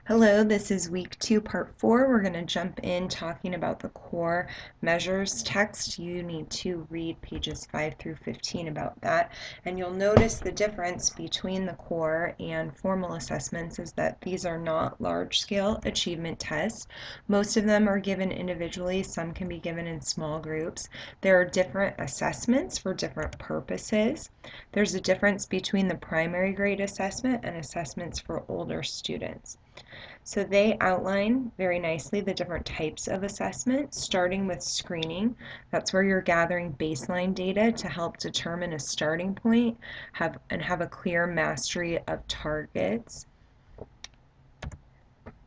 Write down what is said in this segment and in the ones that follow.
Hello, this is week 2, part 4. We're going to jump in talking about the core measures text. You need to read pages 5 through 15 about that. And you'll notice the difference between the core and formal assessments is that these are not large-scale achievement tests. Most of them are given individually. Some can be given in small groups. There are different assessments for different purposes. There's a difference between the primary grade assessment and assessments for older students. So they outline very nicely the different types of assessment, starting with screening. That's where you're gathering baseline data to help determine a starting point have a clear mastery of targets.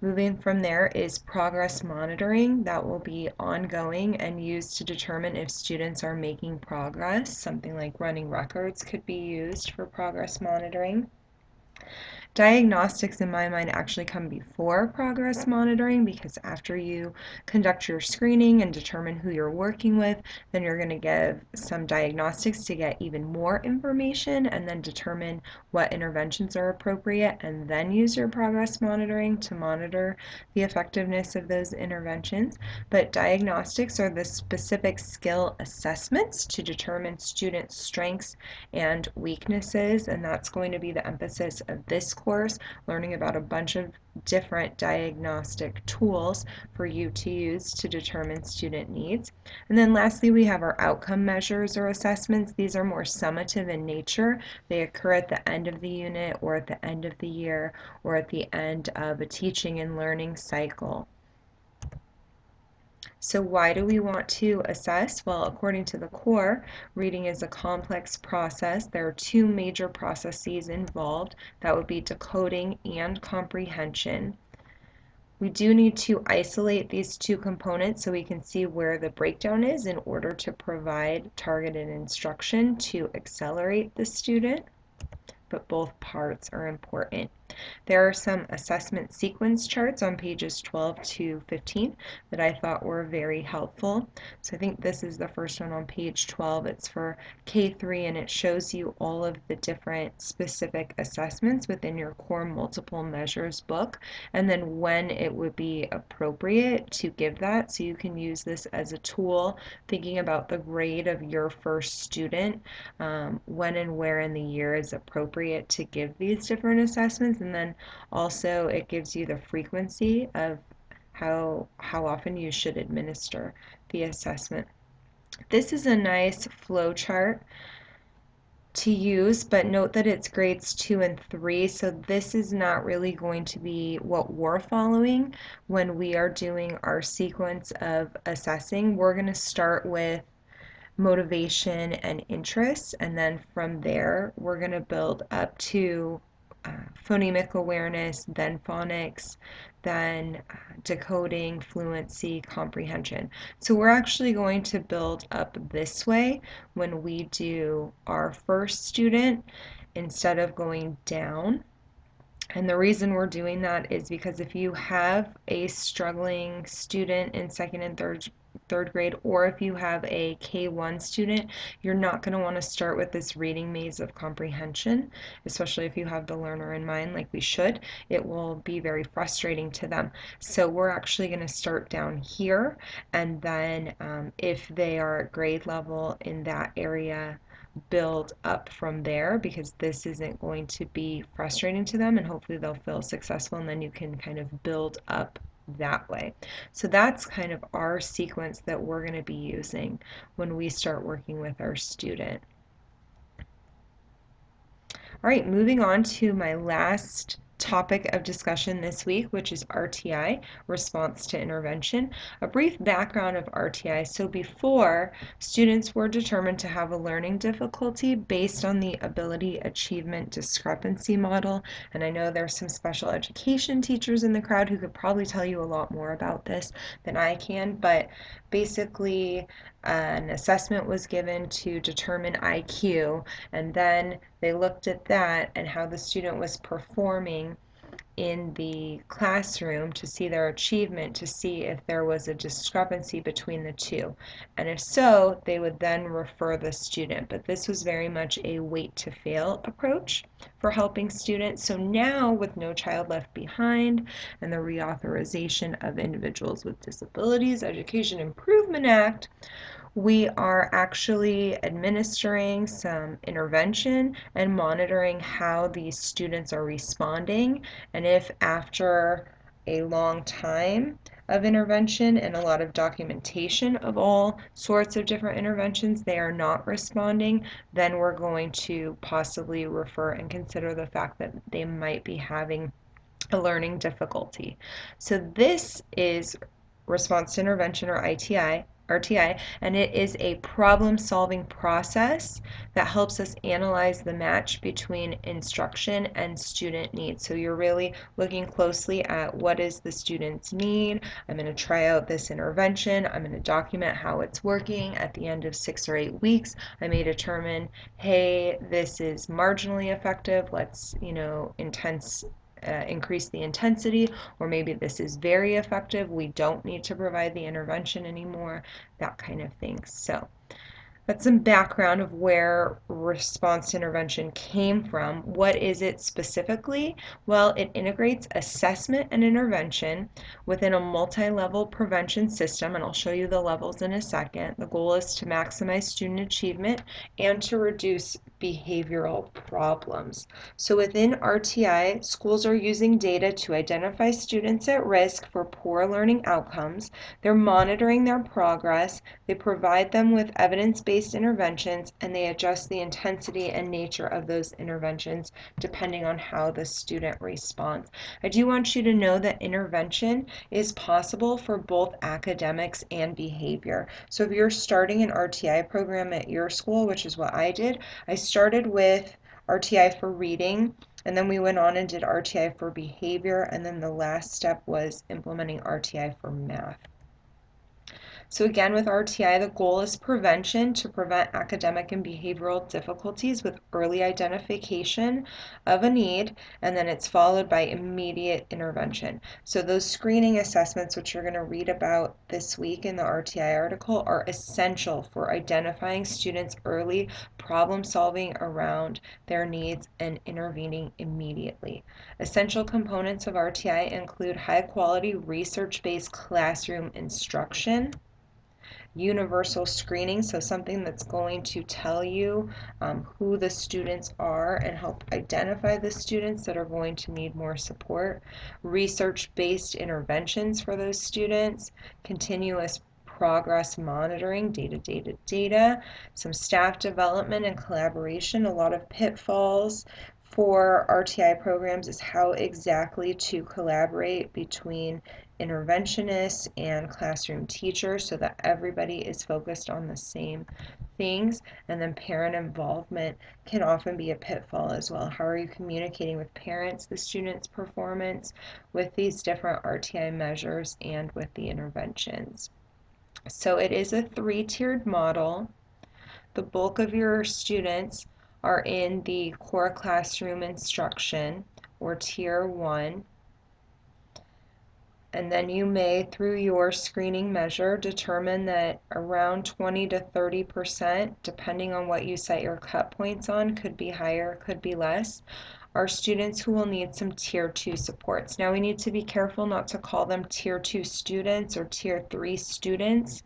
Moving from there is progress monitoring. That will be ongoing and used to determine if students are making progress. Something like running records could be used for progress monitoring. Diagnostics, in my mind, actually come before progress monitoring because after you conduct your screening and determine who you're working with, then you're going to give some diagnostics to get even more information and then determine what interventions are appropriate and then use your progress monitoring to monitor the effectiveness of those interventions. But diagnostics are the specific skill assessments to determine students' strengths and weaknesses, and that's going to be the emphasis of this course, learning about a bunch of different diagnostic tools for you to use to determine student needs. And then lastly, we have our outcome measures or assessments. These are more summative in nature. They occur at the end of the unit or at the end of the year or at the end of a teaching and learning cycle. So why do we want to assess? Well, according to the core, reading is a complex process. There are two major processes involved. That would be decoding and comprehension. We do need to isolate these two components so we can see where the breakdown is in order to provide targeted instruction to accelerate the student, but both parts are important. There are some assessment sequence charts on pages 12 to 15 that I thought were very helpful. So I think this is the first one on page 12. It's for K3 and it shows you all of the different specific assessments within your core multiple measures book and then when it would be appropriate to give that. So you can use this as a tool thinking about the grade of your first student, when and where in the year is appropriate to give these different assessments, and then also it gives you the frequency of how often you should administer the assessment. This is a nice flow chart to use, but note that it's grades 2 and 3, so this is not really going to be what we're following when we are doing our sequence of assessing. We're going to start with motivation and interest, and then from there we're going to build up to phonemic awareness, then phonics, then decoding, fluency, comprehension. So we're actually going to build up this way when we do our first student instead of going down. And the reason we're doing that is because if you have a struggling student in second and third grade, or if you have a K1 student, you're not going to want to start with this reading maze of comprehension, especially if you have the learner in mind like we should. It will be very frustrating to them. So we're actually going to start down here, and then if they are at grade level in that area, build up from there, because this isn't going to be frustrating to them and hopefully they'll feel successful, and then you can kind of build up that way. So that's kind of our sequence that we're going to be using when we start working with our student. All right, moving on to my last topic of discussion this week, which is RTI, response to intervention. A brief background of RTI. So before, students were determined to have a learning difficulty based on the ability achievement discrepancy model. And I know there's some special education teachers in the crowd who could probably tell you a lot more about this than I can, but basically an assessment was given to determine IQ, and then they looked at that and how the student was performing in the classroom to see their achievement, to see if there was a discrepancy between the two. And if so, they would then refer the student. But this was very much a wait to fail approach for helping students. So now, with No Child Left Behind and the Reauthorization of Individuals with Disabilities Education Improvement Act, we are actually administering some intervention and monitoring how these students are responding. And if after a long time of intervention and a lot of documentation of all sorts of different interventions, they are not responding, then we're going to possibly refer and consider the fact that they might be having a learning difficulty. So this is response to intervention, or RTI, and it is a problem-solving process that helps us analyze the match between instruction and student needs. So you're really looking closely at what is the student's need. I'm going to try out this intervention. I'm going to document how it's working. At the end of 6 or 8 weeks, I may determine, hey, this is marginally effective. Let's, increase the intensity, or maybe this is very effective. We don't need to provide the intervention anymore, that kind of thing. So that's some background of where response to intervention came from. What is it specifically? Well, it integrates assessment and intervention within a multi-level prevention system, and I'll show you the levels in a second. The goal is to maximize student achievement and to reduce behavioral problems. So within RTI, schools are using data to identify students at risk for poor learning outcomes. They're monitoring their progress. They provide them with evidence-based interventions, and they adjust the intensity and nature of those interventions depending on how the student responds. I do want you to know that intervention is possible for both academics and behavior. So if you're starting an RTI program at your school, which is what I did, I started with RTI for reading, and then we went on and did RTI for behavior, and then the last step was implementing RTI for math. So again, with RTI, the goal is prevention, to prevent academic and behavioral difficulties with early identification of a need, and then it's followed by immediate intervention. So those screening assessments, which you're going to read about this week in the RTI article, are essential for identifying students early, problem solving around their needs, and intervening immediately. Essential components of RTI include high quality research-based classroom instruction, universal screening, so something that's going to tell you who the students are and help identify the students that are going to need more support, research-based interventions for those students, continuous progress monitoring, data, some staff development and collaboration. A lot of pitfalls for RTI programs is how exactly to collaborate between interventionists and classroom teachers so that everybody is focused on the same things. And then parent involvement can often be a pitfall as well. How are you communicating with parents, the students' performance with these different RTI measures and with the interventions? So it is a three-tiered model. The bulk of your students are in the core classroom instruction, or tier 1. And then you may, through your screening measure, determine that around 20 to 30%, depending on what you set your cut points on, could be higher, could be less, are students who will need some tier 2 supports. Now we need to be careful not to call them tier 2 students or tier 3 students.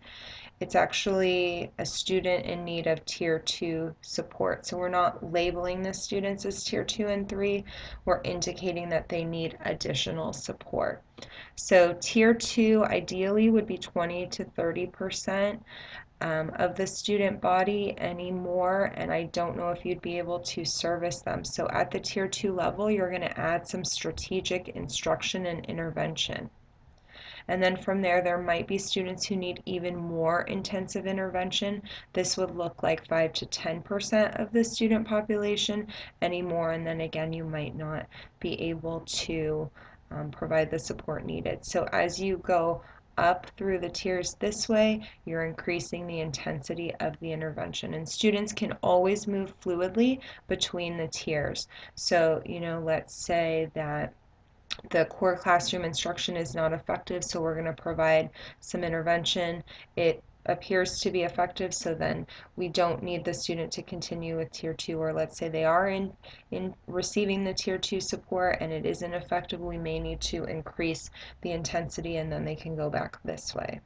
It's actually a student in need of tier 2 support. So we're not labeling the students as tier 2 and 3, we're indicating that they need additional support. So tier 2 ideally would be 20 to 30% of the student body anymore, and I don't know if you'd be able to service them. So at the tier 2 level, you're going to add some strategic instruction and intervention. And then from there might be students who need even more intensive intervention. This would look like 5 to 10% of the student population anymore, and then again, you might not be able to provide the support needed. So as you go up through the tiers this way, you're increasing the intensity of the intervention. And students can always move fluidly between the tiers. So, let's say that the core classroom instruction is not effective, so we're going to provide some intervention. It appears to be effective, so then we don't need the student to continue with tier 2, or let's say they are in receiving the tier 2 support and it isn't effective, we may need to increase the intensity and then they can go back this way.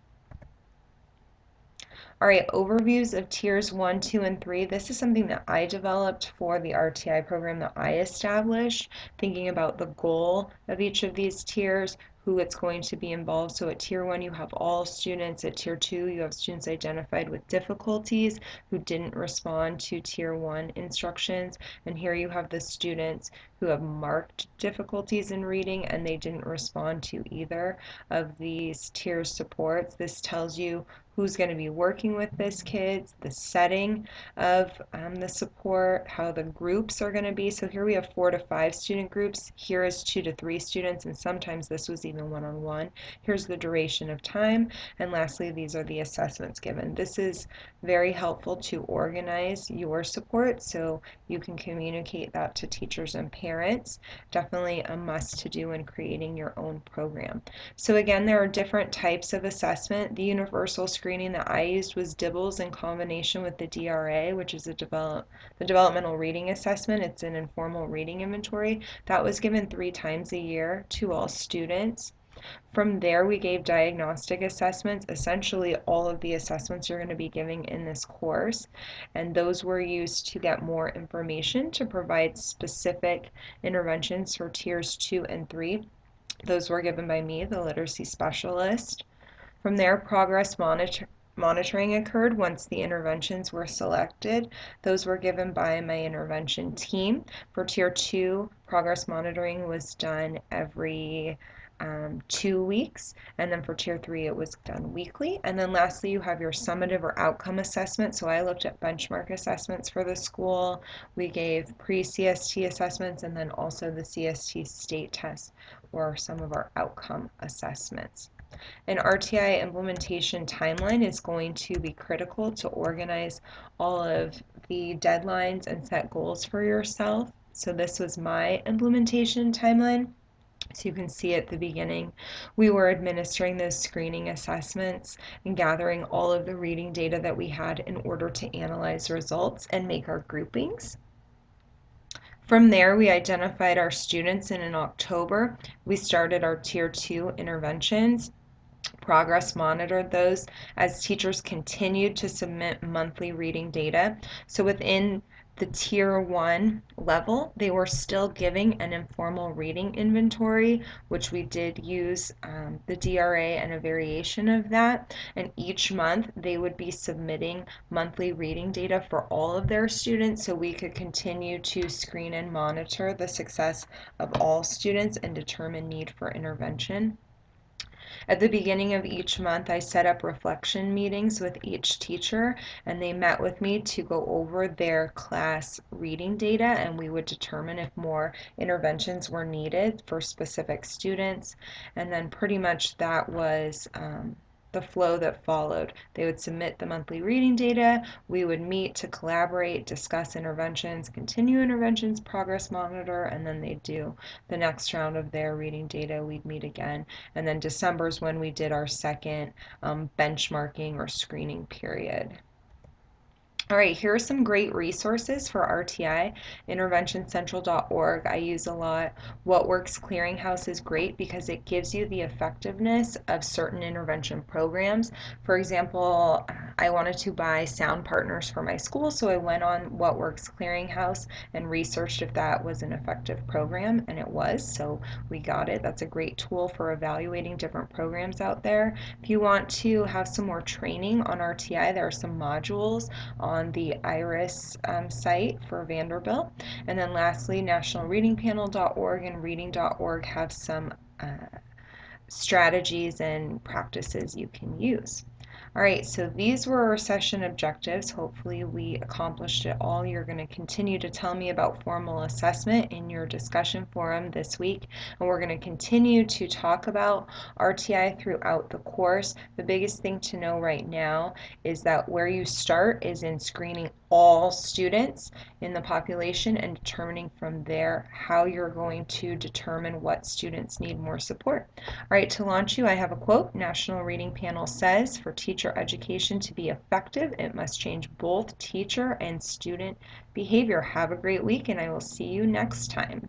All right, overviews of tiers 1, 2, and 3. This is something that I developed for the RTI program that I established, thinking about the goal of each of these tiers, who it's going to be involved. So at tier 1, you have all students. At tier 2, you have students identified with difficulties who didn't respond to tier 1 instructions. And here you have the students who have marked difficulties in reading and they didn't respond to either of these tier supports. This tells you who's going to be working with this kids, the setting of the support, how the groups are going to be. So here we have 4 to 5 student groups. Here is 2 to 3 students, and sometimes this was even one-on-one. Here's the duration of time, and lastly, these are the assessments given. This is very helpful to organize your support so you can communicate that to teachers and parents. Definitely a must to do in creating your own program. So again, there are different types of assessment. The universal screening that I used was DIBELS in combination with the DRA, which is the developmental reading assessment. It's an informal reading inventory. That was given 3 times a year to all students. From there, we gave diagnostic assessments, essentially all of the assessments you're going to be giving in this course, and those were used to get more information to provide specific interventions for tiers 2 and 3. Those were given by me, the literacy specialist. From there, monitoring occurred once the interventions were selected. Those were given by my intervention team. For tier 2, progress monitoring was done every 2 weeks, and then for tier 3 it was done weekly. And then lastly, you have your summative or outcome assessment. So I looked at benchmark assessments for the school. We gave pre-CST assessments and then also the CST state test or some of our outcome assessments. An RTI implementation timeline is going to be critical to organize all of the deadlines and set goals for yourself. So this was my implementation timeline. So you can see at the beginning, we were administering those screening assessments and gathering all of the reading data that we had in order to analyze results and make our groupings. From there, we identified our students, and in October, we started our Tier 2 interventions. Progress monitored those as teachers continued to submit monthly reading data. So within the tier 1 level, they were still giving an informal reading inventory, which we did use the DRA and a variation of that. And each month they would be submitting monthly reading data for all of their students so we could continue to screen and monitor the success of all students and determine need for intervention. At the beginning of each month, I set up reflection meetings with each teacher, and they met with me to go over their class reading data, and we would determine if more interventions were needed for specific students. And then pretty much that was the flow that followed. They would submit the monthly reading data, we would meet to collaborate, discuss interventions, continue interventions, progress monitor, and then they'd do the next round of their reading data. We'd meet again, and then December is when we did our second benchmarking or screening period. All right, here are some great resources for RTI, interventioncentral.org. I use a lot. What Works Clearinghouse is great because it gives you the effectiveness of certain intervention programs. For example, I wanted to buy sound partners for my school, so I went on What Works Clearinghouse and researched if that was an effective program, and it was, so we got it. That's a great tool for evaluating different programs out there. If you want to have some more training on RTI, there are some modules on the IRIS site for Vanderbilt. And then lastly, nationalreadingpanel.org and reading.org have some strategies and practices you can use. All right, so these were our session objectives. Hopefully we accomplished it all. You're going to continue to tell me about formal assessment in your discussion forum this week, and we're going to continue to talk about RTI throughout the course. The biggest thing to know right now is that where you start is in screening all students in the population and determining from there how you're going to determine what students need more support. All right, to launch you, I have a quote. National Reading Panel says, for teacher education to be effective, it must change both teacher and student behavior. Have a great week, and I will see you next time.